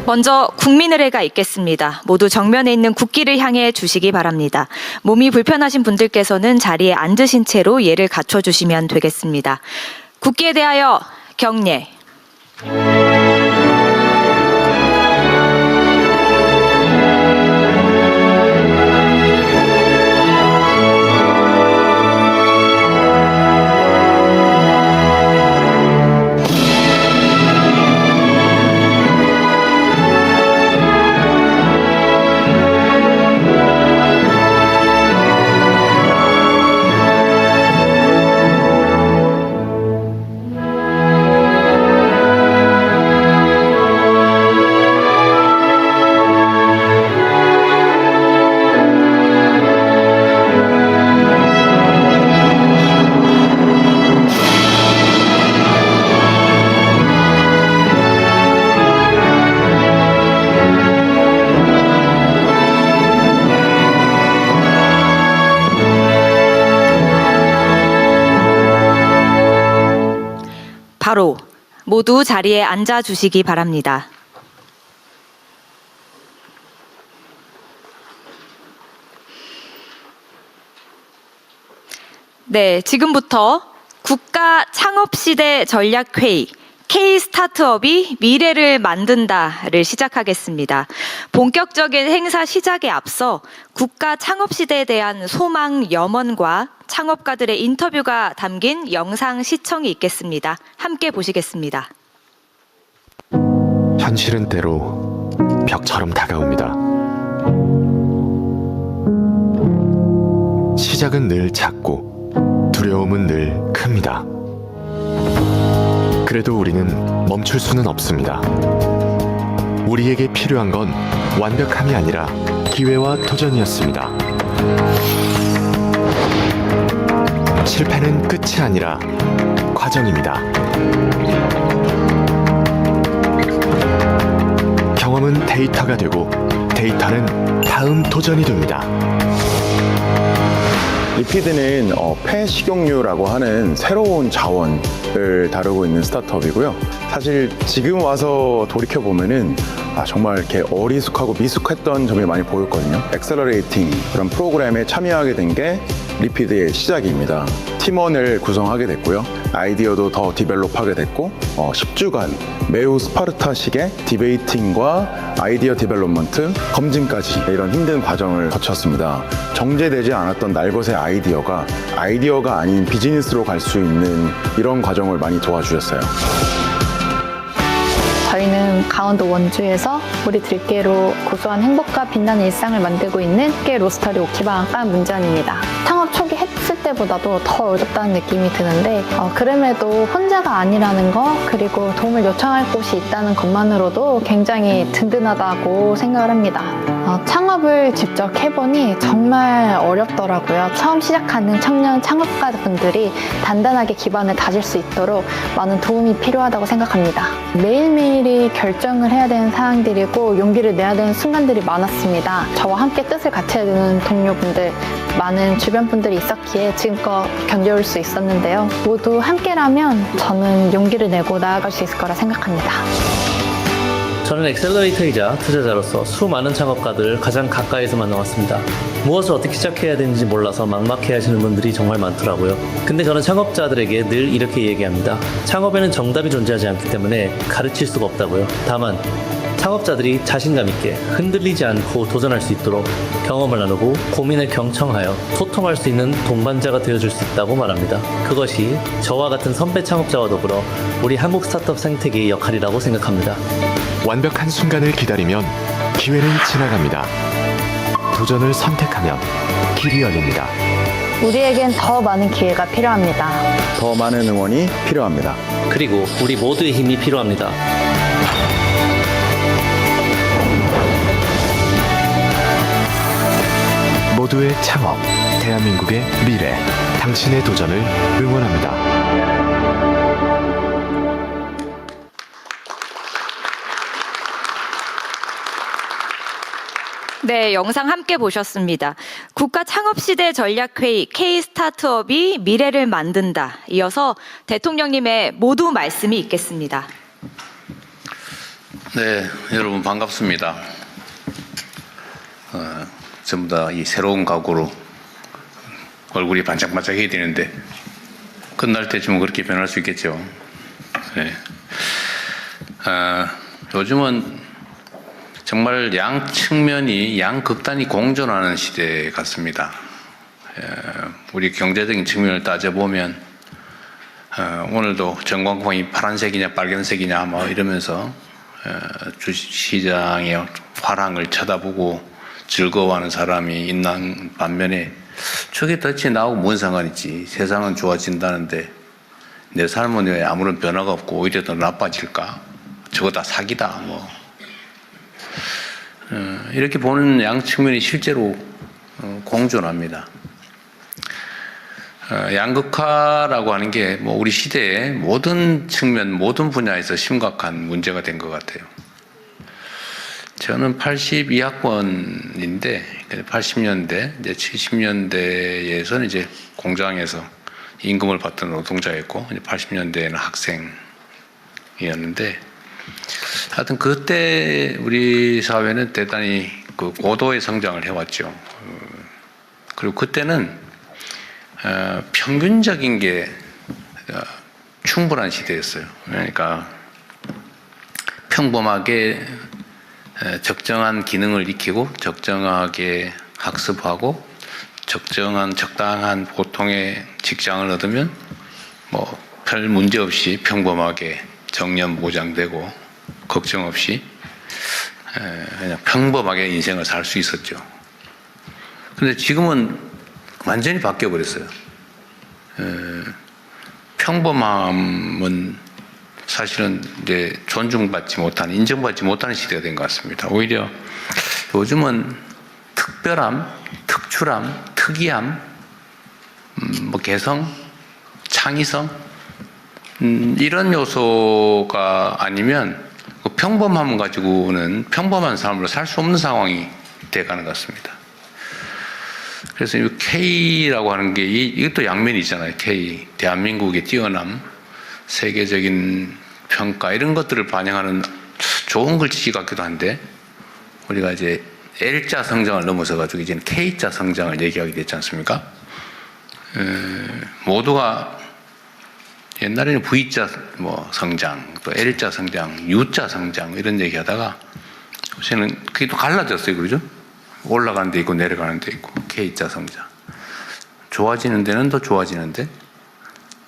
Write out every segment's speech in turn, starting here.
먼저 국민의례가 있겠습니다. 모두 정면에 있는 국기를 향해 주시기 바랍니다. 몸이 불편하신 분들께서는 자리에 앉으신 채로 예를 갖춰주시면 되겠습니다. 국기에 대하여 경례. 바로 모두 자리에 앉아 주시기 바랍니다. 네, 지금부터 국가 창업시대 전략회의 K-스타트업이 미래를 만든다를 시작하겠습니다. 본격적인 행사 시작에 앞서 국가 창업시대에 대한 소망, 염원과 창업가들의 인터뷰가 담긴 영상 시청이 있겠습니다. 함께 보시겠습니다. 현실은 때로 벽처럼 다가옵니다. 시작은 늘 작고 두려움은 늘 큽니다. 그래도 우리는 멈출 수는 없습니다. 우리에게 필요한 건 완벽함이 아니라 기회와 도전이었습니다. 실패는 끝이 아니라 과정입니다. 경험은 데이터가 되고 데이터는 다음 도전이 됩니다. 리피드는 폐식용유라고 하는 새로운 자원을 다루고 있는 스타트업이고요. 사실 지금 와서 돌이켜보면은 정말 이렇게 어리숙하고 미숙했던 점이 많이 보였거든요. 엑셀러레이팅 그런 프로그램에 참여하게 된 게 리피드의 시작입니다. 팀원을 구성하게 됐고요. 아이디어도 더 디벨롭하게 됐고 10주간 매우 스파르타식의 디베이팅과 아이디어 디벨롭먼트, 검증까지 이런 힘든 과정을 거쳤습니다. 정제되지 않았던 날것의 아이디어가 아닌 비즈니스로 갈 수 있는 이런 과정을 많이 도와주셨어요. 저희는 강원도 원주에서 우리 들깨로 고소한 행복과 빛나는 일상을 만들고 있는 들깨 로스터리 오키방앗과 문지연입니다. 창업 초기 했을 때보다도 더 어렵다는 느낌이 드는데 그럼에도 혼자가 아니라는 거, 그리고 도움을 요청할 곳이 있다는 것만으로도 굉장히 든든하다고 생각을 합니다. 창업을 직접 해보니 정말 어렵더라고요. 처음 시작하는 청년 창업가분들이 단단하게 기반을 다질 수 있도록 많은 도움이 필요하다고 생각합니다. 매일매일이 결정을 해야 되는 사항들이고 용기를 내야 되는 순간들이 많았습니다. 저와 함께 뜻을 같이 해야 되는 동료분들, 많은 주변 분들이 있었기에 지금껏 견뎌올 수 있었는데요. 모두 함께라면 저는 용기를 내고 나아갈 수 있을 거라 생각합니다. 저는 엑셀러레이터이자 투자자로서 수많은 창업가들을 가장 가까이서 만나왔습니다. 무엇을 어떻게 시작해야 되는지 몰라서 막막해 하시는 분들이 정말 많더라고요. 근데 저는 창업자들에게 늘 이렇게 얘기합니다. 창업에는 정답이 존재하지 않기 때문에 가르칠 수가 없다고요. 다만 창업자들이 자신감 있게 흔들리지 않고 도전할 수 있도록 경험을 나누고 고민을 경청하여 소통할 수 있는 동반자가 되어줄 수 있다고 말합니다. 그것이 저와 같은 선배 창업자와 더불어 우리 한국 스타트업 생태계의 역할이라고 생각합니다. 완벽한 순간을 기다리면 기회는 지나갑니다. 도전을 선택하면 길이 열립니다. 우리에겐 더 많은 기회가 필요합니다. 더 많은 응원이 필요합니다. 그리고 우리 모두의 힘이 필요합니다. 모두의 창업, 대한민국의 미래, 당신의 도전을 응원합니다. 네, 영상 함께 보셨습니다. 국가 창업시대 전략회의 K-스타트업이 미래를 만든다. 이어서 대통령님의 모두 말씀이 있겠습니다. 네, 여러분 반갑습니다. 전부 다 이 새로운 각오로 얼굴이 반짝반짝해야 되는데 끝날 때쯤은 그렇게 변할 수 있겠죠. 네. 요즘은 정말 양 측면이 양극단이 공존하는 시대 같습니다. 우리 경제적인 측면을 따져보면 오늘도 전광판이 파란색이냐 빨간색이냐 뭐 이러면서 주식시장의 화랑을 쳐다보고 즐거워하는 사람이 있는 반면에 저게 덫이 나하고 뭔 상관이지, 세상은 좋아진다는데 내 삶은 왜 아무런 변화가 없고 오히려 더 나빠질까, 저거 다 사기다 뭐 이렇게 보는 양 측면이 실제로 공존합니다. 양극화라고 하는 게 뭐 우리 시대의 모든 측면, 모든 분야에서 심각한 문제가 된 것 같아요. 저는 82학번인데 80년대, 이제 70년대에서는 이제 공장에서 임금을 받던 노동자였고, 이제 80년대에는 학생이었는데, 하여튼 그때 우리 사회는 대단히 그 고도의 성장을 해왔죠. 그리고 그때는 평균적인 게 충분한 시대였어요. 그러니까 평범하게 적정한 기능을 익히고 적정하게 학습하고 적당한 보통의 직장을 얻으면 뭐 별 문제 없이 평범하게 정년 보장되고 걱정 없이 그냥 평범하게 인생을 살 수 있었죠. 그런데 지금은 완전히 바뀌어 버렸어요. 평범함은 사실은 이제 존중받지 못하는, 인정받지 못하는 시대가 된 것 같습니다. 오히려 요즘은 특별함, 특출함, 특이함, 뭐 개성, 창의성 이런 요소가 아니면 그 평범함 가지고는 평범한 삶으로 살 수 없는 상황이 돼가는 것 같습니다. 그래서 이 K라고 하는 게 이것도 양면이 있잖아요. K, 대한민국의 뛰어남, 세계적인 평가 이런 것들을 반영하는 좋은 글씨 같기도 한데, 우리가 이제 L자 성장을 넘어서 가지고 이제는 K자 성장을 얘기하게 됐지 않습니까? 모두가 옛날에는 V자 뭐 성장, 또 L자 성장, U자 성장 이런 얘기하다가 요새는 그게 또 갈라졌어요, 그러죠? 올라가는 데 있고 내려가는 데 있고 K자 성장. 좋아지는 데는 더 좋아지는데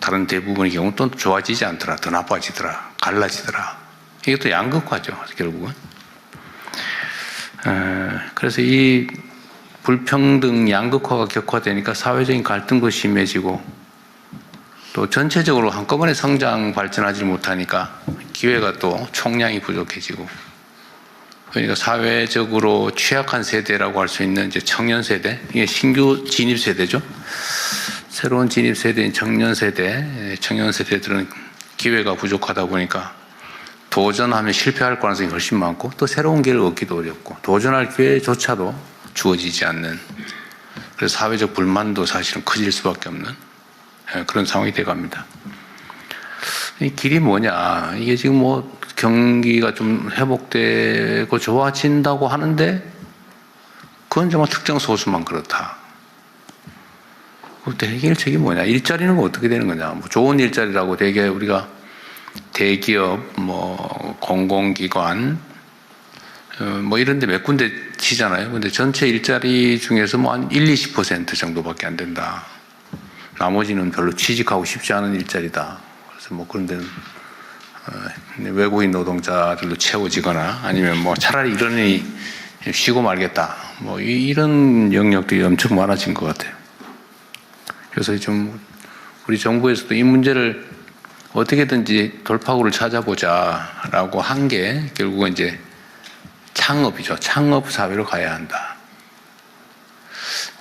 다른 대부분의 경우는 또 좋아지지 않더라, 더 나빠지더라, 갈라지더라. 이것도 양극화죠, 결국은. 그래서 이 불평등 양극화가 격화되니까 사회적인 갈등도 심해지고 또 전체적으로 한꺼번에 성장 발전하지 못하니까 기회가 또 총량이 부족해지고, 그러니까 사회적으로 취약한 세대라고 할 수 있는 이제 청년 세대, 이게 신규 진입 세대죠. 새로운 진입 세대인 청년 세대들은 기회가 부족하다 보니까 도전하면 실패할 가능성이 훨씬 많고 또 새로운 기회를 얻기도 어렵고 도전할 기회조차도 주어지지 않는, 그래서 사회적 불만도 사실은 커질 수밖에 없는 그런 상황이 돼갑니다. 이 길이 뭐냐? 이게 지금 뭐 경기가 좀 회복되고 좋아진다고 하는데 그건 정말 특정 소수만 그렇다. 그때 해결책이 뭐냐? 일자리는 어떻게 되는 거냐? 뭐 좋은 일자리라고 되게 우리가 대기업, 뭐 공공기관, 뭐 이런 데 몇 군데 치잖아요. 근데 전체 일자리 중에서 뭐 한 20% 정도밖에 안 된다. 나머지는 별로 취직하고 싶지 않은 일자리다. 그래서 뭐 그런 데는 외국인 노동자들로 채워지거나 아니면 뭐 차라리 이러니 쉬고 말겠다. 뭐 이런 영역들이 엄청 많아진 것 같아요. 그래서 좀 우리 정부에서도 이 문제를 어떻게든지 돌파구를 찾아보자라고 한 게 결국은 이제 창업이죠. 창업 사회로 가야 한다.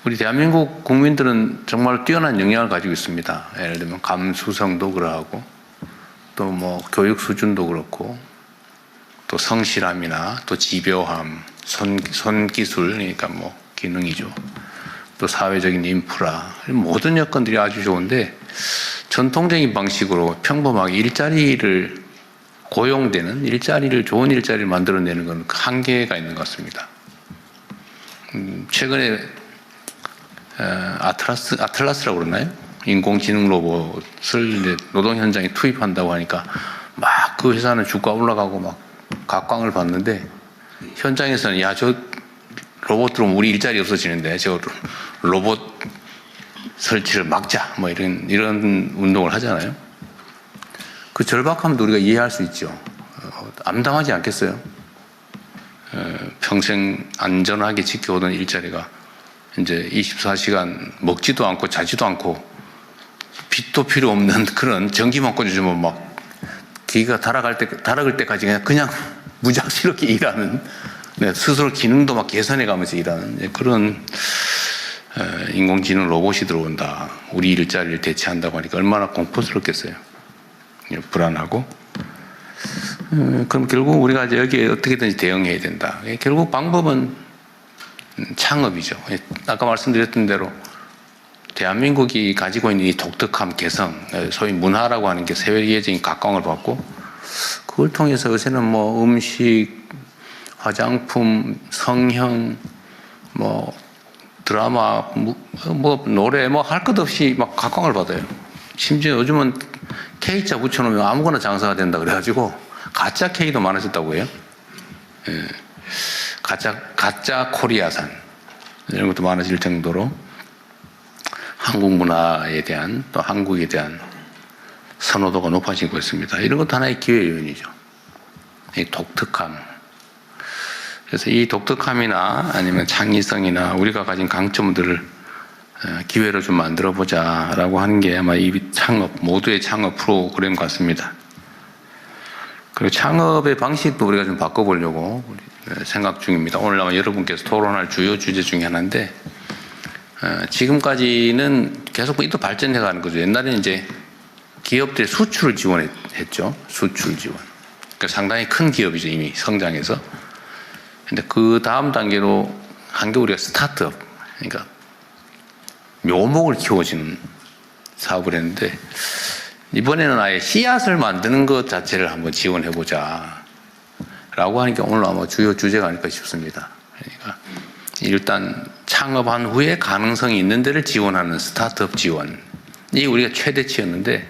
우리 대한민국 국민들은 정말 뛰어난 역량을 가지고 있습니다. 예를 들면 감수성도 그러하고 또 뭐 교육 수준도 그렇고 또 성실함이나 또 집요함, 손기술, 그러니까 뭐 기능이죠. 또 사회적인 인프라, 모든 여건들이 아주 좋은데 전통적인 방식으로 평범하게 일자리를 고용되는 일자리를 좋은 일자리를 만들어내는 건 한계가 있는 것 같습니다. 최근에 아틀라스라고 그러나요? 인공지능 로봇을 이제 노동 현장에 투입한다고 하니까 막 그 회사는 주가 올라가고 막 각광을 받는데 현장에서는 야, 저 로봇 들어오면 우리 일자리 없어지는데 저 로봇 설치를 막자 뭐 이런 운동을 하잖아요. 그 절박함도 우리가 이해할 수 있죠. 암담하지 않겠어요? 평생 안전하게 지켜오던 일자리가 이제 24시간 먹지도 않고 자지도 않고 빚도 필요 없는 그런 전기만 꽂아주면 막 기가 달아갈 때까지 그냥 무작스럽게 일하는, 스스로 기능도 막 개선해 가면서 일하는 그런 인공지능 로봇이 들어온다. 우리 일자리를 대체한다고 하니까 얼마나 공포스럽겠어요. 불안하고. 그럼 결국 우리가 이제 여기에 어떻게든지 대응해야 된다. 결국 방법은 창업이죠. 아까 말씀드렸던 대로 대한민국이 가지고 있는 이 독특함, 개성, 소위 문화라고 하는 게 세계적인 각광을 받고 그걸 통해서 요새는 뭐 음식, 화장품, 성형, 뭐 드라마, 뭐 노래, 뭐 할 것 없이 막 각광을 받아요. 심지어 요즘은 K자 붙여놓으면 아무거나 장사가 된다 그래가지고 가짜 K도 많아졌다고 해요. 예. 가짜 코리아산 이런 것도 많아질 정도로 한국 문화에 대한 또 한국에 대한 선호도가 높아지고 있습니다. 이런 것도 하나의 기회 요인이죠. 이 독특함. 그래서 이 독특함이나 아니면 창의성이나 우리가 가진 강점들을 기회로 좀 만들어 보자라고 하는 게 아마 이 창업, 모두의 창업 프로그램 같습니다. 그리고 창업의 방식도 우리가 좀 바꿔보려고 생각 중입니다. 오늘 아마 여러분께서 토론할 주요 주제 중에 하나인데, 지금까지는 계속 또 발전해 가는 거죠. 옛날에는 이제 기업들이 수출을 지원했죠. 수출 지원. 그러니까 상당히 큰 기업이죠. 이미 성장해서. 근데 그 다음 단계로 한 게 우리가 스타트업. 그러니까 묘목을 키워주는 사업을 했는데, 이번에는 아예 씨앗을 만드는 것 자체를 한번 지원해보자 라고 하니까 오늘 아마 주요 주제가 아닐까 싶습니다. 그러니까 일단 창업한 후에 가능성이 있는 데를 지원하는 스타트업 지원. 이게 우리가 최대치였는데,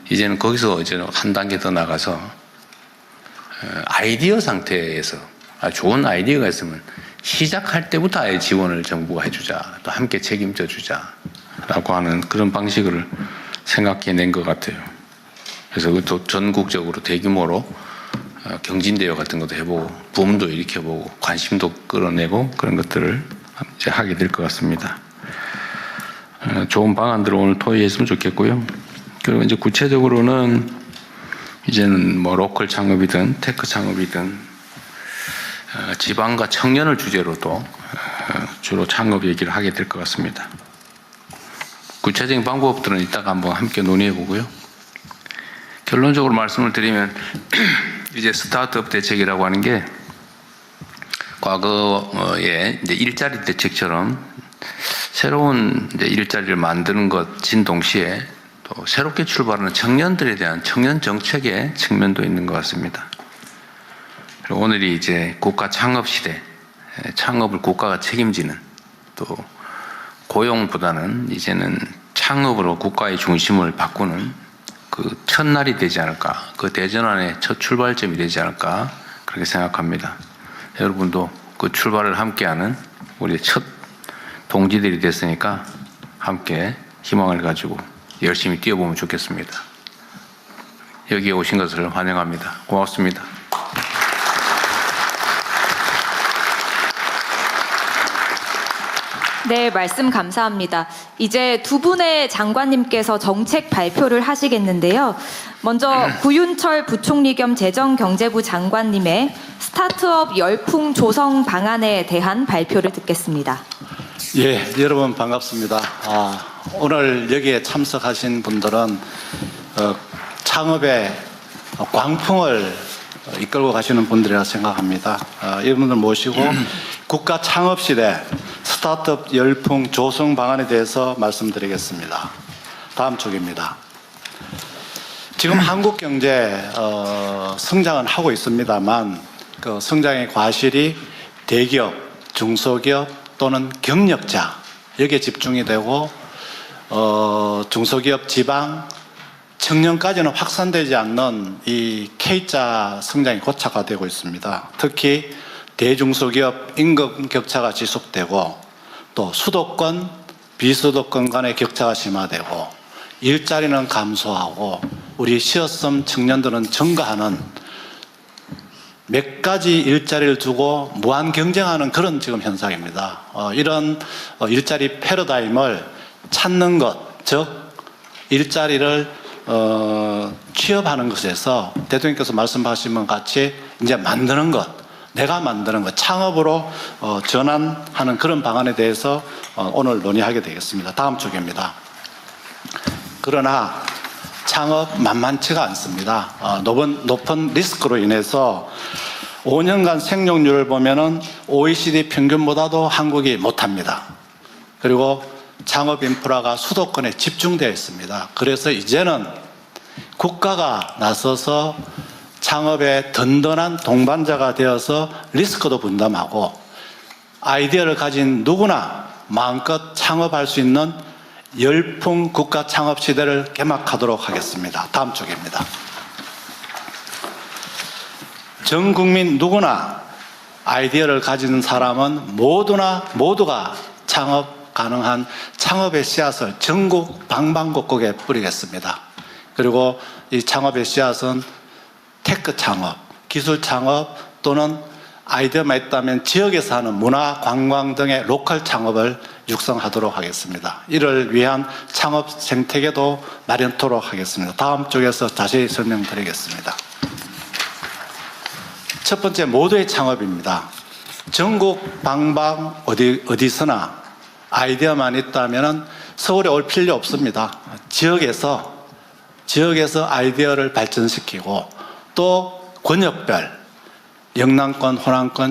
이제는 거기서 이제 한 단계 더 나가서 아이디어 상태에서 좋은 아이디어가 있으면 시작할 때부터 아예 지원을 정부가 해주자, 또 함께 책임져 주자라고 하는 그런 방식을 생각해낸 것 같아요. 그래서 또 전국적으로 대규모로 경진대회 같은 것도 해보고 붐도 일으켜보고 관심도 끌어내고 그런 것들을 이제 하게 될 것 같습니다. 좋은 방안들을 오늘 토의했으면 좋겠고요. 그리고 이제 구체적으로는 이제는 뭐 로컬 창업이든 테크 창업이든 지방과 청년을 주제로 또 주로 창업 얘기를 하게 될 것 같습니다. 구체적인 방법들은 이따가 한번 함께 논의해 보고요. 결론적으로 말씀을 드리면 이제 스타트업 대책이라고 하는 게 과거에 이제 일자리 대책처럼 새로운 이제 일자리를 만드는 것인 동시에 또 새롭게 출발하는 청년들에 대한 청년 정책의 측면도 있는 것 같습니다. 그리고 오늘이 이제 국가 창업 시대, 창업을 국가가 책임지는, 또 고용보다는 이제는 창업으로 국가의 중심을 바꾸는 그 첫날이 되지 않을까, 그 대전환의 첫 출발점이 되지 않을까 그렇게 생각합니다. 여러분도 그 출발을 함께하는 우리 첫 동지들이 됐으니까 함께 희망을 가지고 열심히 뛰어보면 좋겠습니다. 여기에 오신 것을 환영합니다. 고맙습니다. 네, 말씀 감사합니다. 이제 두 분의 장관님께서 정책 발표를 하시겠는데요. 먼저 구윤철 부총리 겸 재정경제부 장관님의 스타트업 열풍 조성 방안에 대한 발표를 듣겠습니다. 예, 여러분 반갑습니다. 오늘 여기에 참석하신 분들은 창업의 광풍을 이끌고 가시는 분들이라 생각합니다. 여러분들 모시고 국가 창업 시대 스타트업 열풍 조성 방안에 대해서 말씀드리겠습니다. 다음 축입니다. 지금 한국 경제 성장은 하고 있습니다만 그 성장의 과실이 대기업, 중소기업 또는 경력자 여기에 집중이 되고 중소기업, 지방, 청년까지는 확산되지 않는 이 K자 성장이 고착화되고 있습니다. 특히 대중소기업 임금 격차가 지속되고 또 수도권, 비수도권 간의 격차가 심화되고 일자리는 감소하고 우리 시어섬 청년들은 증가하는 몇 가지 일자리를 두고 무한 경쟁하는 그런 지금 현상입니다. 이런 일자리 패러다임을 찾는 것, 즉 일자리를 취업하는 것에서 대통령께서 말씀하신 것 같이 이제 만드는 것, 내가 만드는 것, 창업으로 전환하는 그런 방안에 대해서 오늘 논의하게 되겠습니다. 다음 쪽입니다. 그러나 창업 만만치가 않습니다. 높은 리스크로 인해서 5년간 생존율을 보면은 OECD 평균보다도 한국이 못합니다. 그리고 창업 인프라가 수도권에 집중되어 있습니다. 그래서 이제는 국가가 나서서 창업의 든든한 동반자가 되어서 리스크도 분담하고 아이디어를 가진 누구나 마음껏 창업할 수 있는 열풍 국가 창업 시대를 개막하도록 하겠습니다. 다음 쪽입니다. 전 국민 누구나 아이디어를 가진 사람은 모두가 창업 가능한 창업의 씨앗을 전국 방방곡곡에 뿌리겠습니다. 그리고 이 창업의 씨앗은 테크 창업, 기술 창업 또는 아이디어만 있다면 지역에서 하는 문화, 관광 등의 로컬 창업을 육성하도록 하겠습니다. 이를 위한 창업 생태계도 마련토록 하겠습니다. 다음 쪽에서 자세히 설명드리겠습니다. 첫 번째, 모두의 창업입니다. 전국 방방 어디서나 아이디어만 있다면 서울에 올 필요 없습니다. 지역에서 아이디어를 발전시키고 또 권역별, 영남권, 호남권,